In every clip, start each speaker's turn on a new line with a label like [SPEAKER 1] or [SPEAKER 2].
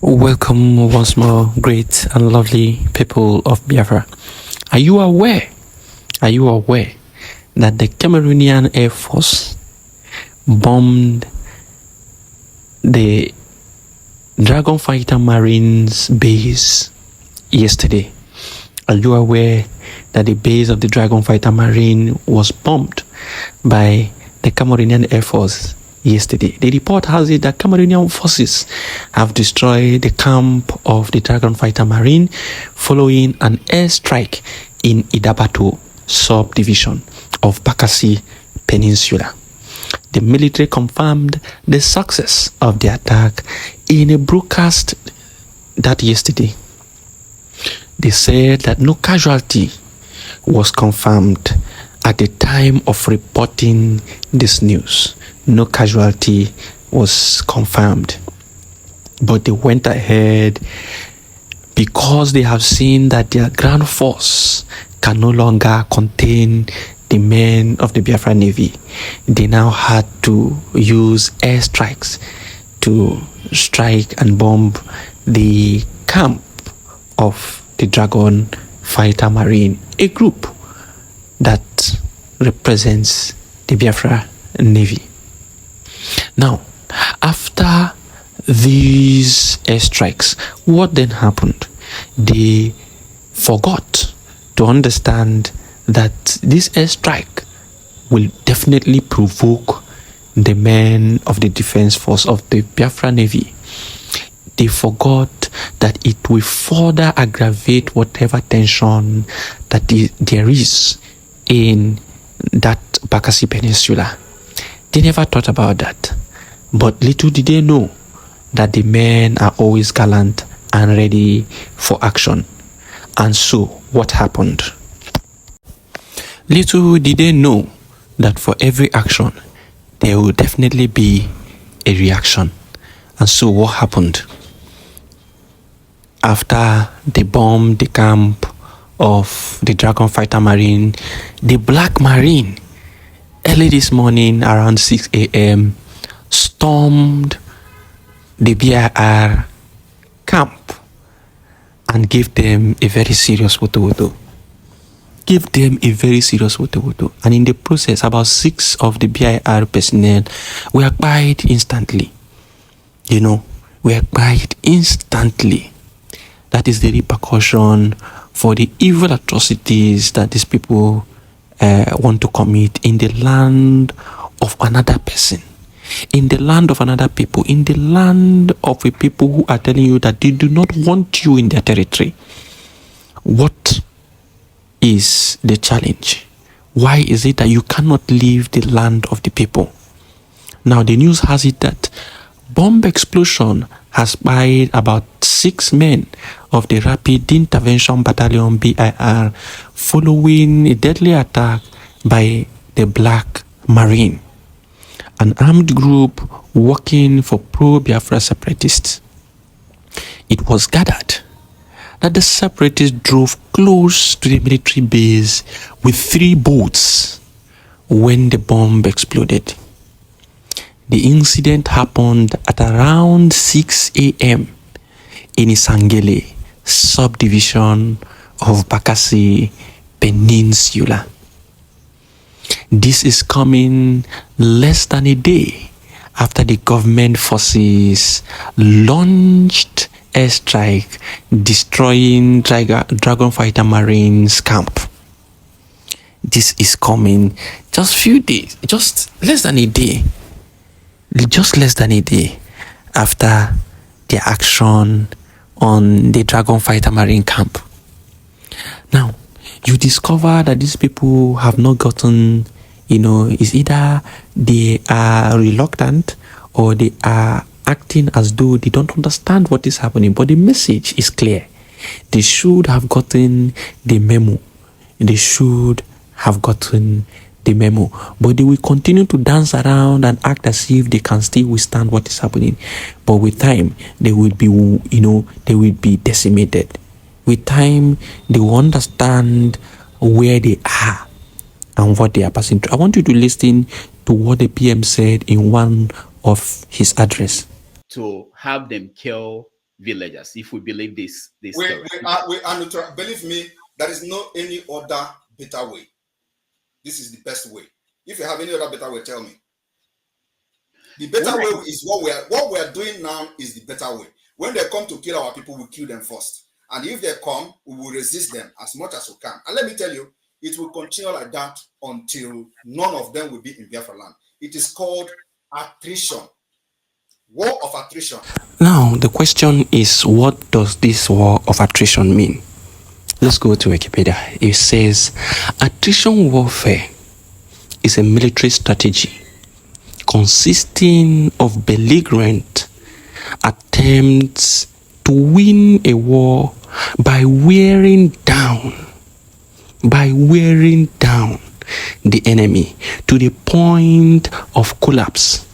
[SPEAKER 1] Welcome once more, great and lovely people of Biafra. Are you aware that the Cameronian Air Force bombed the Dragon Fighter Marines base yesterday? Are you aware that the base of the Dragon Fighter Marine was bombed by the Cameroonian Air Force yesterday? The report has it that Cameroonian forces have destroyed the camp of the Dragon Fighter Marine following an airstrike in Idabato subdivision of Bakassi Peninsula. The military confirmed the success of the attack in a broadcast that yesterday. They said that no casualty was confirmed at the time of reporting this news. No casualty was confirmed. But they went ahead because they have seen that their ground force can no longer contain the men of the Biafra Navy. They now had to use airstrikes to strike and bomb the camp of the Dragon Fighter Marine, a group that represents the Biafra Navy. Now, after these airstrikes, what then happened? They forgot to understand that this airstrike will definitely provoke the men of the defense force of the Biafra Navy. They forgot that it will further aggravate whatever tension that there is in that Bakassi Peninsula. They never thought about that. But little did they know that the men are always gallant and ready for action. And so, what happened? Little did they know that for every action, there will definitely be a reaction. And so, what happened? After they bombed the camp of the Dragon Fighter Marine, the Black Marine, early this morning around 6 a.m., stormed the BIR camp and gave them a very serious woto-woto. And in the process, about 6 of the BIR personnel were Kpaid instantly. Were Kpaid instantly. That is the repercussion for the evil atrocities that these people want to commit in the land of another person, in the land of another people, in the land of a people who are telling you that they do not want you in their territory. What is the challenge? Why is it that you cannot leave the land of the people? Now, the news has it that bomb explosion has killed about 6 men of the Rapid Intervention Battalion BIR following a deadly attack by the Black Marine, an armed group working for pro-Biafra separatists. It was gathered that the separatists drove close to the military base with 3 boats when the bomb exploded. The incident happened at around 6 a.m. in Isangele subdivision of Bakassi Peninsula. This is coming less than a day after the government forces launched airstrike destroying Dragon Fighter Marines camp. This is coming just less than a day after the action on the Dragon Fighter Marine camp. Now, you discover that these people have not gotten, it's either they are reluctant or they are acting as though they don't understand what is happening. But the message is clear. They should have gotten the memo. But they will continue to dance around and act as if they can still withstand what is happening. But with time, they will be decimated. With time, they will understand where they are and what they are passing through. I want you to listen to what the PM said in one of his address.
[SPEAKER 2] To have them kill villagers, if we believe this
[SPEAKER 3] story. Believe me, there is no any other better way. This is the best way. If you have any other better way, tell me. The better way is what we are doing now is the better way. When they come to kill our people, we kill them first. And if they come, we will resist them as much as we can. And let me tell you, it will continue like that until none of them will be in Biafra land. It is called attrition. War of attrition.
[SPEAKER 1] Now, the question is, what does this war of attrition mean? Let's go to Wikipedia. It says, attrition warfare is a military strategy consisting of belligerent attempts to win a war by wearing down the enemy to the point of collapse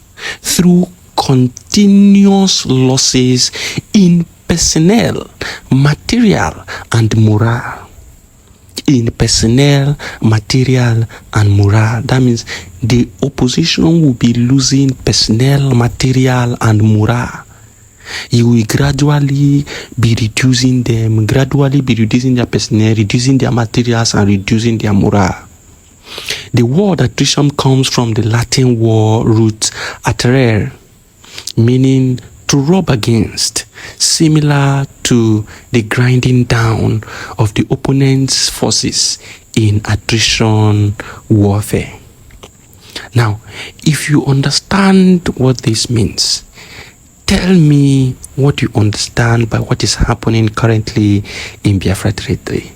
[SPEAKER 1] through continuous losses in personnel, material, and morale. That means the opposition will be losing personnel, material, and morale. You will gradually be reducing their personnel, reducing their materials, and reducing their morale. The word attrition comes from the Latin word root atterere, meaning to rub against, similar to the grinding down of the opponent's forces in attrition warfare. Now, if you understand what this means, tell me what you understand by what is happening currently in Biafra territory.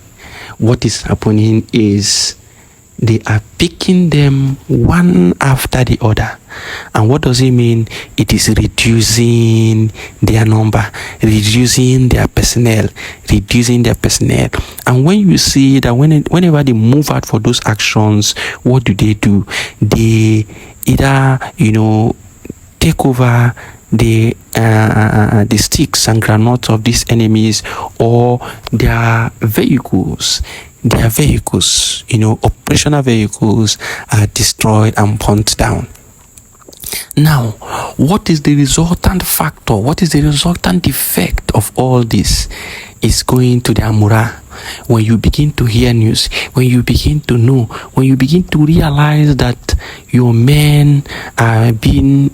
[SPEAKER 1] What is happening is they are picking them one after the other. And what does it mean? It is reducing their number, reducing their personnel. And when you see that whenever they move out for those actions, what do? They either, take over the sticks and granules of these enemies, or their vehicles, operational vehicles are destroyed and burnt down. Now, what is the resultant factor? What is the resultant effect of all this? Is going to the morale. When you begin to hear news, when you begin to know, when you begin to realize that your men are being,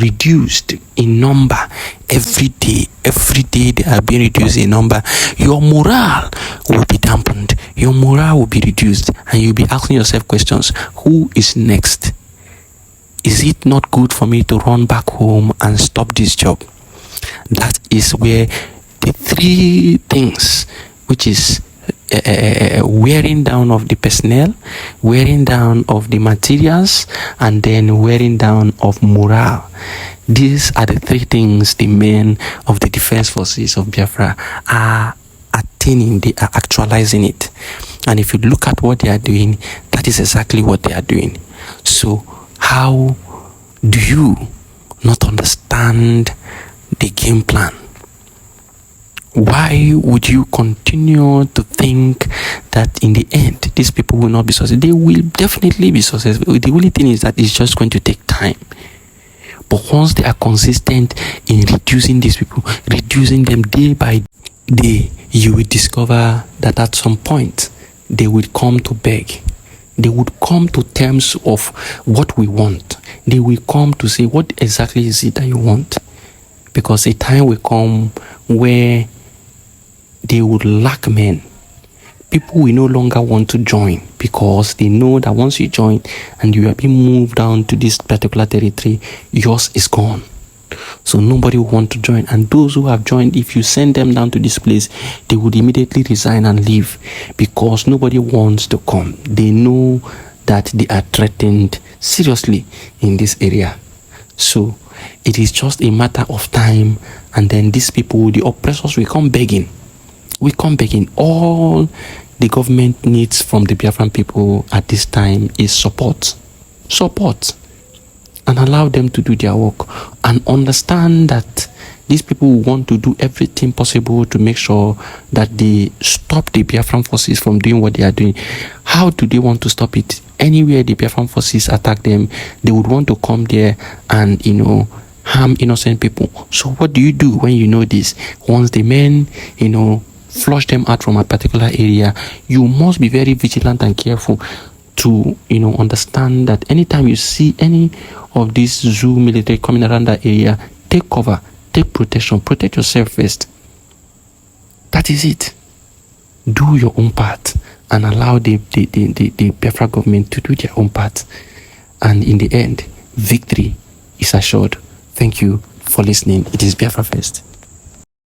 [SPEAKER 1] reduced in number every day they are being reduced in number, your morale will be dampened, your morale will be reduced, and you'll be asking yourself questions: who is next? Is it not good for me to run back home and stop this job? That is where the three things, which is wearing down of the personnel, wearing down of the materials, and then wearing down of morale. These are the three things the men of the defense forces of Biafra are attaining, they are actualizing it. And if you look at what they are doing, that is exactly what they are doing. So how do you not understand the game plan? Why would you continue to think that in the end these people will not be successful? They will definitely be successful. The only thing is that it's just going to take time. But once they are consistent in reducing these people, reducing them day by day, you will discover that at some point they will come to beg. They would come to terms of what we want. They will come to say, what exactly is it that you want? Because a time will come where they would lack men. People will no longer want to join because they know that once you join and you are being moved down to this particular territory, yours is gone. So nobody will want to join. And those who have joined, if you send them down to this place, they would immediately resign and leave because nobody wants to come. They know that they are threatened seriously in this area. So it is just a matter of time, and then these people, the oppressors, will come begging. All the government needs from the Biafran people at this time is support, and allow them to do their work, and understand that these people want to do everything possible to make sure that they stop the Biafran forces from doing what they are doing. How do they want to stop it? Anywhere the Biafran forces attack them, they would want to come there and, harm innocent people. So what do you do when you know this? Once the men, flush them out from a particular area, you must be very vigilant and careful to, understand that anytime you see any of these zoo military coming around that area, take cover, take protection, protect yourself first. That is it. Do your own part and allow the Biafra government to do their own part. And in the end, victory is assured. Thank you for listening. It is Biafra First.